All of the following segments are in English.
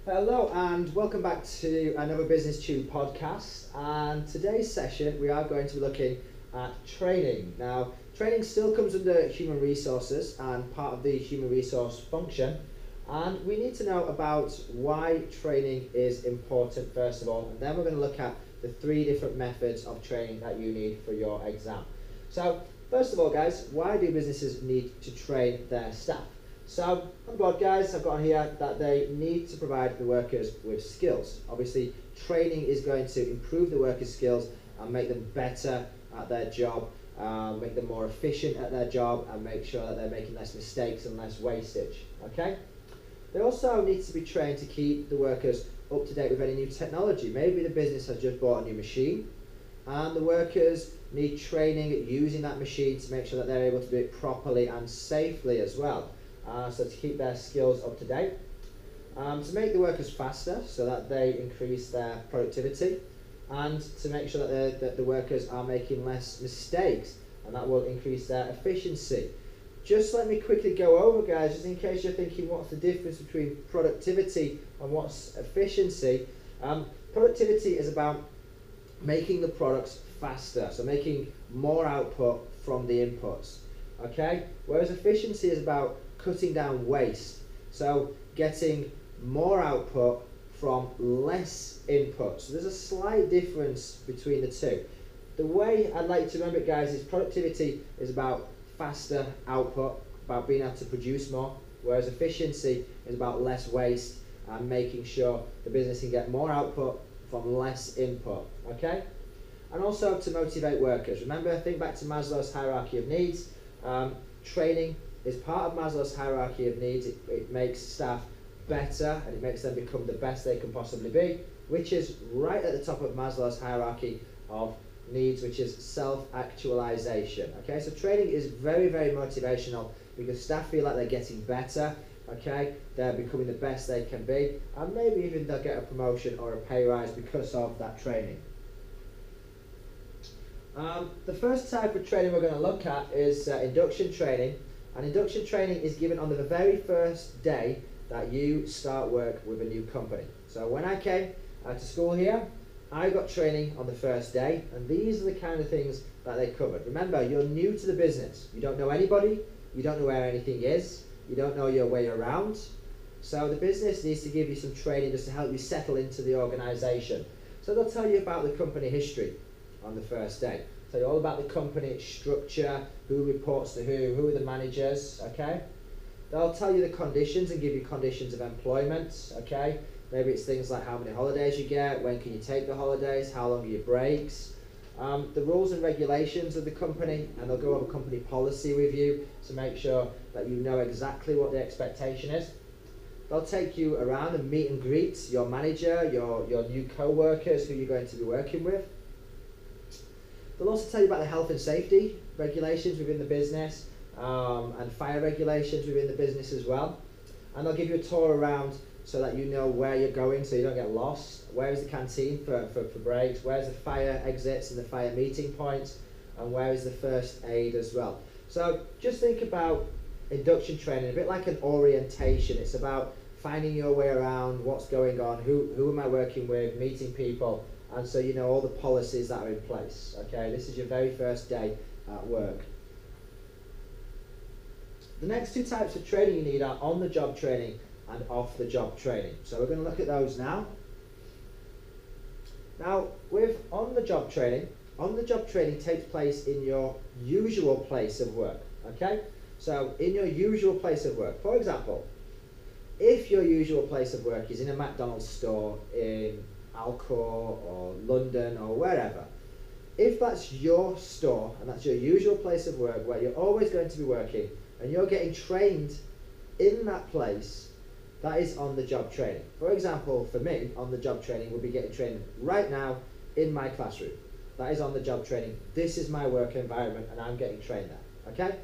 Hello and welcome back to another Business Tube podcast, and today's session we are going to be looking at training. Now, training still comes under human resources and part of the human resource function, and we need to know about why training is important first of all, and then we're going to look at the 3 different methods of training that you need for your exam. So first of all guys, why do businesses need to train their staff? So on board guys, I've got on here that they need to provide the workers with skills. Obviously training is going to improve the workers' skills and make them better at their job, make them more efficient at their job, and make sure that they're making less mistakes and less wastage. Okay? They also need to be trained to keep the workers up to date with any new technology. Maybe the business has just bought a new machine and the workers need training at using that machine to make sure that they're able to do it properly and safely as well. So to keep their skills up to date, to make the workers faster so that they increase their productivity, and to make sure that the workers are making less mistakes, and that will increase their efficiency. Just let me quickly go over guys, just in case you're thinking what's the difference between productivity and what's efficiency. Productivity is about making the products faster, so making more output from the inputs. Okay, whereas efficiency is about cutting down waste, so getting more output from less input. So there's a slight difference between the two. The way I'd like to remember it guys is productivity is about faster output, about being able to produce more, whereas efficiency is about less waste and making sure the business can get more output from less input. Okay, and also to motivate workers. Remember, think back to Maslow's hierarchy of needs. Training is part of Maslow's hierarchy of needs. It makes staff better and it makes them become the best they can possibly be, which is right at the top of Maslow's hierarchy of needs, which is self-actualization. Okay, so training is very, very motivational because staff feel like they're getting better. Okay, they're becoming the best they can be, and maybe even they'll get a promotion or a pay rise because of that training. The first type of training we're going to look at is induction training. And induction training is given on the very first day that you start work with a new company. So when I came to school here, I got training on the first day, and these are the kind of things that they covered. Remember, you're new to the business. You don't know anybody, you don't know where anything is, you don't know your way around. So the business needs to give you some training just to help you settle into the organisation. So they'll tell you about the company history on the first day. Tell you all about the company, its structure, who reports to who are the managers, okay? They'll tell you the conditions and give you conditions of employment, okay? Maybe it's things like how many holidays you get, when can you take the holidays, how long are your breaks, the rules and regulations of the company, and they'll go over company policy with you to make sure that you know exactly what the expectation is. They'll take you around and meet and greet your manager, your new co-workers who you're going to be working with. They'll also tell you about the health and safety regulations within the business and fire regulations within the business as well. And they'll give you a tour around so that you know where you're going so you don't get lost. Where is the canteen for breaks? Where's the fire exits and the fire meeting points? And where is the first aid as well? So just think about induction training a bit like an orientation. It's about finding your way around, what's going on, who am I working with, meeting people, and so you know all the policies that are in place. Okay, this is your very first day at work. The next 2 types of training you need are on-the-job training and off-the-job training. So we're going to look at those now. Now, with on-the-job training takes place in your usual place of work. Okay, so in your usual place of work. For example, if your usual place of work is in a McDonald's store in Alcor or London or wherever, if that's your store and that's your usual place of work where you're always going to be working and you're getting trained in that place, that is on-the-job training. For example, for me, on-the-job training would be getting trained right now in my classroom. That is on-the-job training. This is my work environment and I'm getting trained there. Okay,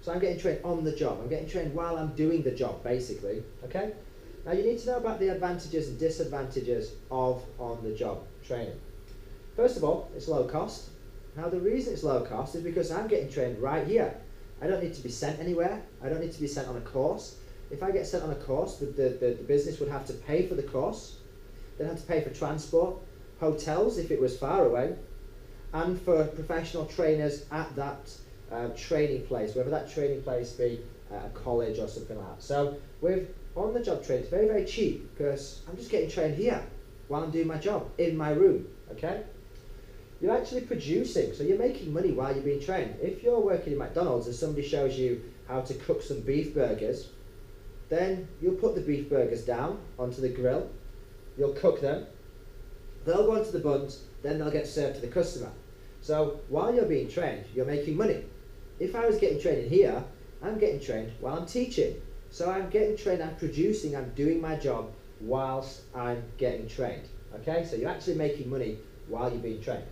so I'm getting trained on the job. I'm getting trained while I'm doing the job, basically. Okay. Now you need to know about the advantages and disadvantages of on-the-job training. First of all, it's low cost. Now the reason it's low cost is because I'm getting trained right here. I don't need to be sent anywhere. I don't need to be sent on a course. if I get sent on a course, the business would have to pay for the course, they'd have to pay for transport, hotels if it was far away, and for professional trainers at that training place, whether that training place be a college or something like that. So with on-the-job training, it's very, very cheap because I'm just getting trained here while I'm doing my job in my room, okay? You're actually producing, so you're making money while you're being trained. If you're working in McDonald's and somebody shows you how to cook some beef burgers, then you'll put the beef burgers down onto the grill, you'll cook them, they'll go onto the buns, then they'll get served to the customer. So while you're being trained, you're making money. If I was getting trained in here, I'm getting trained while I'm teaching. So I'm getting trained, I'm producing, I'm doing my job whilst I'm getting trained. Okay, so you're actually making money while you're being trained.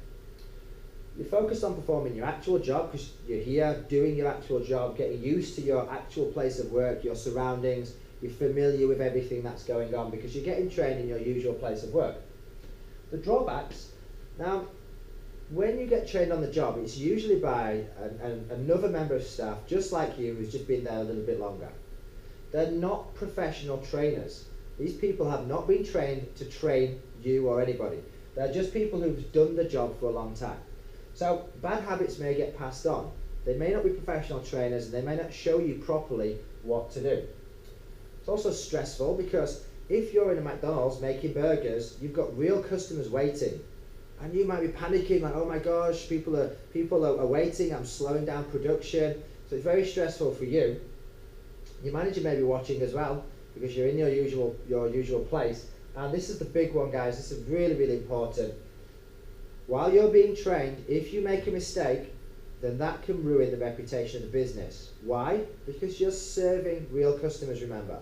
You're focused on performing your actual job because you're here doing your actual job, getting used to your actual place of work, your surroundings, you're familiar with everything that's going on because you're getting trained in your usual place of work. The drawbacks, now when you get trained on the job, it's usually by another member of staff just like you who's just been there a little bit longer. They're not professional trainers. These people have not been trained to train you or anybody. They're just people who've done the job for a long time. So bad habits may get passed on. They may not be professional trainers and they may not show you properly what to do. It's also stressful because if you're in a McDonald's making burgers, you've got real customers waiting. And you might be panicking like, oh my gosh, people are waiting, I'm slowing down production. So it's very stressful for you. Your manager may be watching as well because you're in your usual place. And this is the big one, guys. This is really, really important. While you're being trained, if you make a mistake, then that can ruin the reputation of the business. Why? Because you're serving real customers, remember.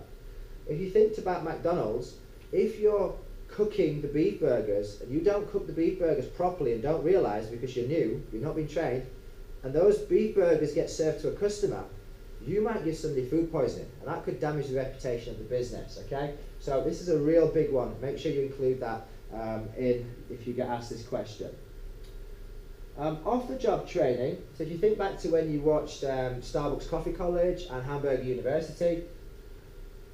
If you think about McDonald's, if you're cooking the beef burgers and you don't cook the beef burgers properly and don't realise because you're new, you've not been trained, and those beef burgers get served to a customer, you might give somebody food poisoning and that could damage the reputation of the business, okay? So this is a real big one. Make sure you include that if you get asked this question. Off-the-job training, so if you think back to when you watched Starbucks Coffee College and Hamburger University,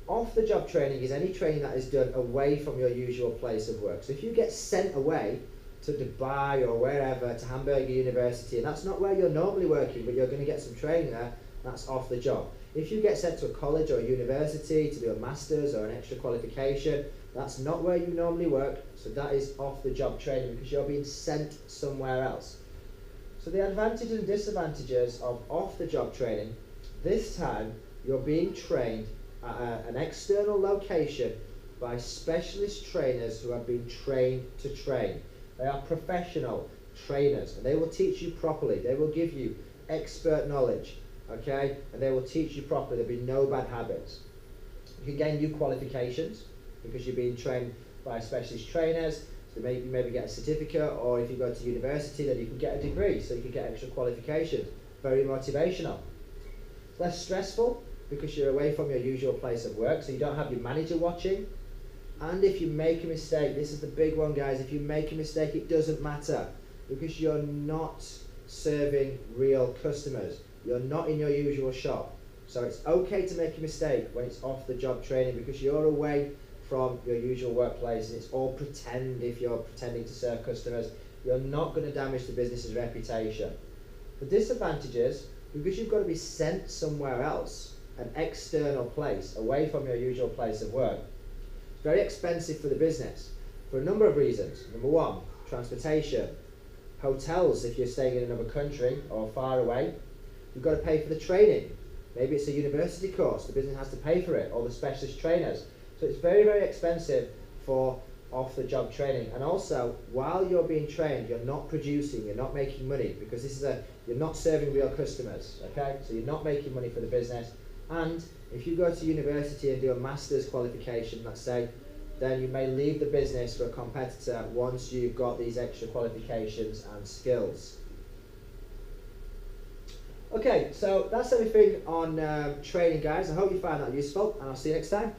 off-the-job training is any training that is done away from your usual place of work. So if you get sent away to Dubai or wherever, to Hamburger University, and that's not where you're normally working, but you're going to get some training there, that's off the job. If you get sent to a college or a university to do a master's or an extra qualification, that's not where you normally work, so that is off the job training because you're being sent somewhere else. So the advantages and disadvantages of off the job training, this time you're being trained at an external location by specialist trainers who have been trained to train. They are professional trainers and they will teach you properly. They will give you expert knowledge, okay, and they will teach you properly. There'll be no bad habits. You can gain new qualifications because you're being trained by specialist trainers. So maybe you maybe get a certificate, or if you go to university then you can get a degree, so you can get extra qualifications. Very motivational. It's less stressful because you're away from your usual place of work, so you don't have your manager watching. And if you make a mistake, this is the big one, guys, if you make a mistake it doesn't matter because you're not serving real customers. You're not in your usual shop. So it's okay to make a mistake when it's off the job training because you're away from your usual workplace and it's all pretend. If you're pretending to serve customers, you're not going to damage the business's reputation. The disadvantages, because you've got to be sent somewhere else, an external place, away from your usual place of work, it's very expensive for the business for a number of reasons. Number one, transportation, hotels if you're staying in another country or far away. You've got to pay for the training. Maybe it's a university course, the business has to pay for it, or the specialist trainers. So it's very, very expensive for off-the-job training. And also, while you're being trained, you're not producing, you're not making money because you're not serving real customers, okay? So you're not making money for the business. And if you go to university and do a master's qualification, let's say, then you may leave the business for a competitor once you've got these extra qualifications and skills. Okay, so that's everything on training, guys. I hope you found that useful, and I'll see you next time.